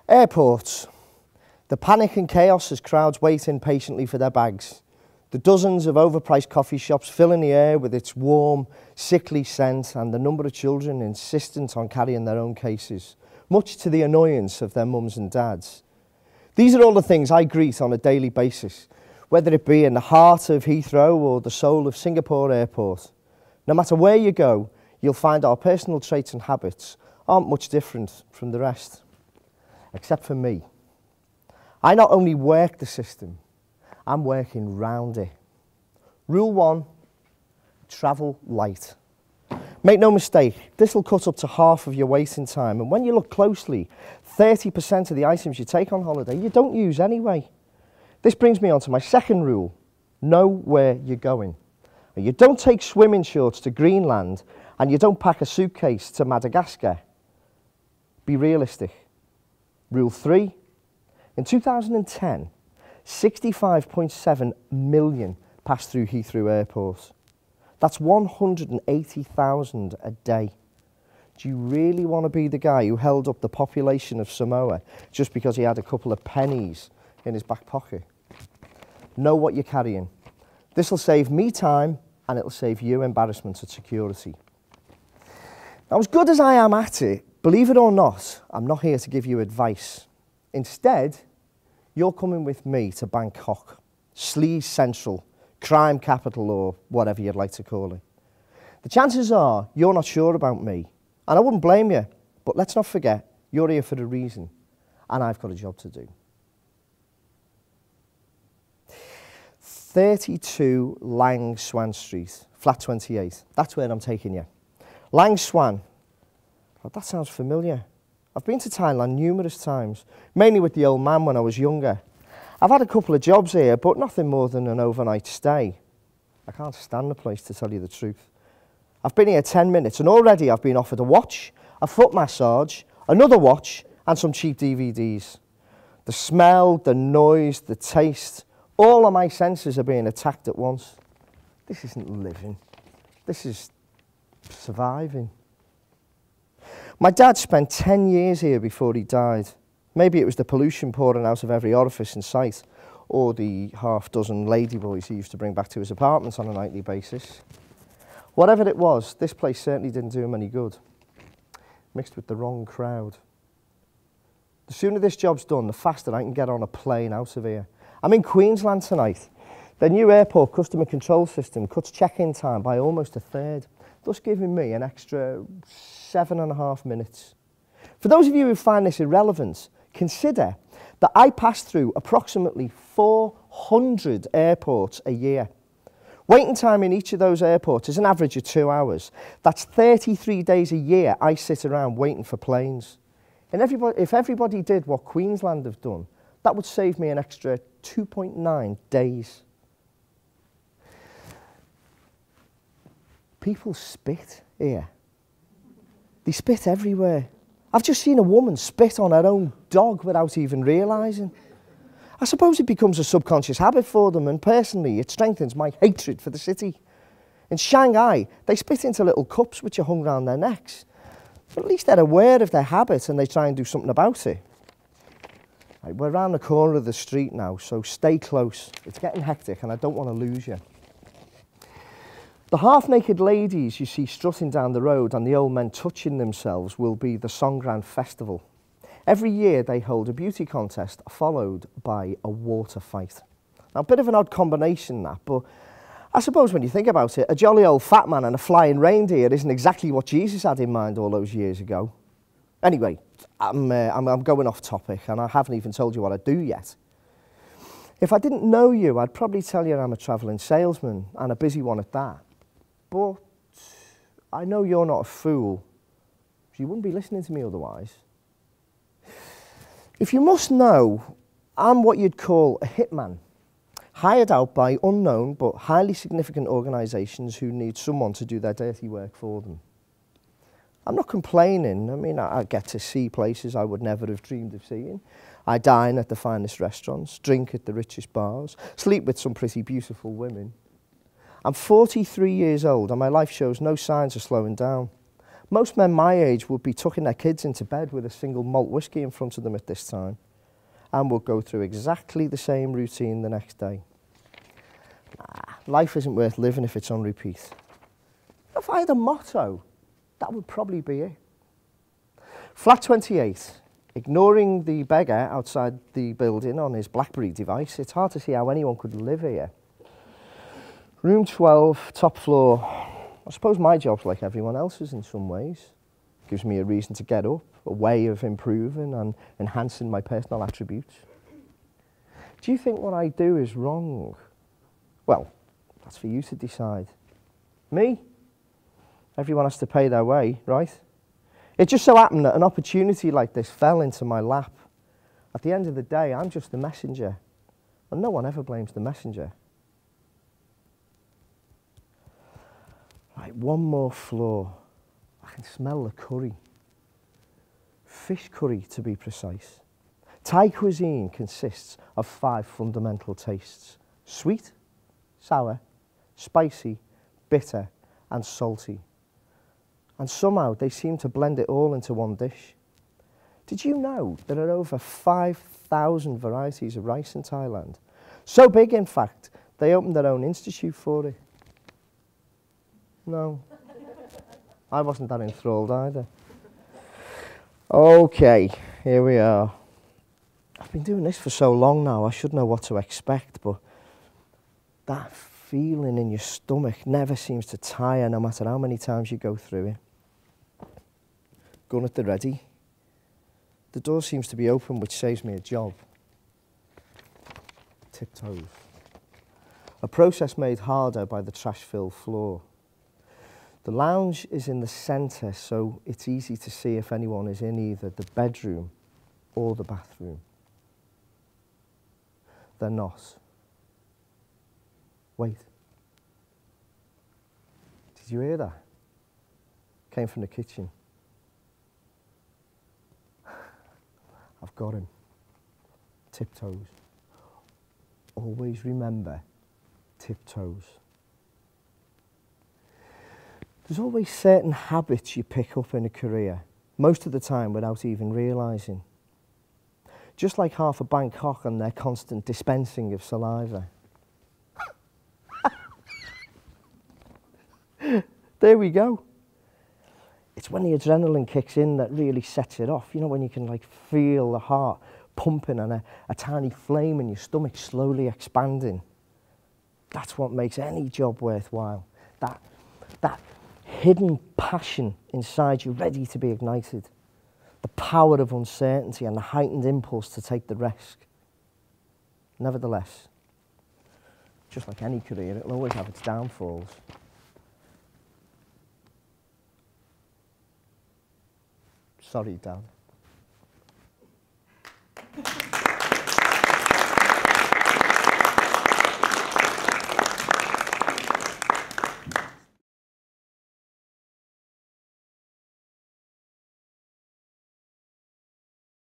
Airports. The panic and chaos as crowds wait impatiently for their bags. The dozens of overpriced coffee shops filling the air with its warm, sickly scent, and the number of children insistent on carrying their own cases, much to the annoyance of their mums and dads. These are all the things I greet on a daily basis, whether it be in the heart of Heathrow or the soul of Singapore Airport. No matter where you go, you'll find our personal traits and habits aren't much different from the rest. Except for me. I not only work the system, I'm working round it. Rule 1, travel light. Make no mistake, this will cut up to half of your waiting time, and when you look closely, 30% of the items you take on holiday you don't use anyway. This brings me on to my second rule, know where you're going. You don't take swimming shorts to Greenland, and you don't pack a suitcase to Madagascar. Be realistic. Rule 3, in 2010, 65.7 million passed through Heathrow Airport. That's 180,000 a day. Do you really want to be the guy who held up the population of Samoa just because he had a couple of pennies in his back pocket? Know what you're carrying. This will save me time and it'll save you embarrassment at security. Now, as good as I am at it, believe it or not, I'm not here to give you advice. Instead, you're coming with me to Bangkok, Sleaze Central, crime capital, or whatever you'd like to call it. The chances are you're not sure about me, and I wouldn't blame you, but let's not forget, you're here for a reason, and I've got a job to do. 32 Lang Swan Street, flat 28. That's where I'm taking you. Lang Swan. Oh, that sounds familiar. I've been to Thailand numerous times, mainly with the old man when I was younger. I've had a couple of jobs here, but nothing more than an overnight stay. I can't stand the place, to tell you the truth. I've been here 10 minutes, and already I've been offered a watch, a foot massage, another watch, and some cheap DVDs. The smell, the noise, the taste, all of my senses are being attacked at once. This isn't living. This is surviving. My dad spent 10 years here before he died. Maybe it was the pollution pouring out of every orifice in sight, or the half-dozen ladyboys he used to bring back to his apartment on a nightly basis. Whatever it was, this place certainly didn't do him any good. Mixed with the wrong crowd. The sooner this job's done, the faster I can get on a plane out of here. I'm in Queensland tonight. The new airport customer control system cuts check-in time by almost a third, thus giving me an extra 7.5 minutes. For those of you who find this irrelevant, consider that I pass through approximately 400 airports a year. Waiting time in each of those airports is an average of 2 hours. That's 33 days a year I sit around waiting for planes. And if everybody did what Queensland have done, that would save me an extra 2.9 days. People spit here. They spit everywhere. I've just seen a woman spit on her own dog without even realising. I suppose it becomes a subconscious habit for them, and personally it strengthens my hatred for the city. In Shanghai, they spit into little cups which are hung round their necks. But at least they're aware of their habit and they try and do something about it. Right, we're around the corner of the street now, so stay close. It's getting hectic and I don't want to lose you. The half-naked ladies you see strutting down the road and the old men touching themselves will be the Songkran Festival. Every year they hold a beauty contest followed by a water fight. Now, a bit of an odd combination that, but I suppose when you think about it, a jolly old fat man and a flying reindeer isn't exactly what Jesus had in mind all those years ago. Anyway, I'm going off topic and I haven't even told you what I do yet. If I didn't know you, I'd probably tell you I'm a travelling salesman and a busy one at that. But I know you're not a fool, so you wouldn't be listening to me otherwise. If you must know, I'm what you'd call a hitman, hired out by unknown but highly significant organisations who need someone to do their dirty work for them. I'm not complaining. I mean, I get to see places I would never have dreamed of seeing. I dine at the finest restaurants, drink at the richest bars, sleep with some pretty beautiful women. I'm 43 years old and my life shows no signs of slowing down. Most men my age would be tucking their kids into bed with a single malt whiskey in front of them at this time, and would go through exactly the same routine the next day. Life isn't worth living if it's on repeat. If I had a motto, that would probably be it. Flat 28. Ignoring the beggar outside the building on his BlackBerry device, it's hard to see how anyone could live here. Room 12, top floor. I suppose my job's like everyone else's in some ways. Gives me a reason to get up, a way of improving and enhancing my personal attributes. Do you think what I do is wrong? Well, that's for you to decide. Me? Everyone has to pay their way, right? It just so happened that an opportunity like this fell into my lap. At the end of the day, I'm just the messenger, and no one ever blames the messenger. Right, one more floor. I can smell the curry. Fish curry, to be precise. Thai cuisine consists of 5 fundamental tastes: sweet, sour, spicy, bitter, and salty. And somehow they seem to blend it all into one dish. Did you know there are over 5,000 varieties of rice in Thailand? So big, in fact, they opened their own institute for it. No, I wasn't that enthralled either. Okay, here we are. I've been doing this for so long now, I should know what to expect, but that feeling in your stomach never seems to tire, no matter how many times you go through it. Gun at the ready. The door seems to be open, which saves me a job. Tiptoes. A process made harder by the trash-filled floor. The lounge is in the centre, so it's easy to see if anyone is in either the bedroom or the bathroom. They're not. Wait. Did you hear that? Came from the kitchen. I've got him. Tiptoes. Always remember, tiptoes. There's always certain habits you pick up in a career, most of the time without even realising. Just like half of Bangkok and their constant dispensing of saliva. There we go. It's when the adrenaline kicks in that really sets it off. You know, when you can like feel the heart pumping and a tiny flame in your stomach slowly expanding. That's what makes any job worthwhile. That hidden passion inside you ready to be ignited. The power of uncertainty and the heightened impulse to take the risk. Nevertheless, just like any career, it'll always have its downfalls. Sorry, Dad.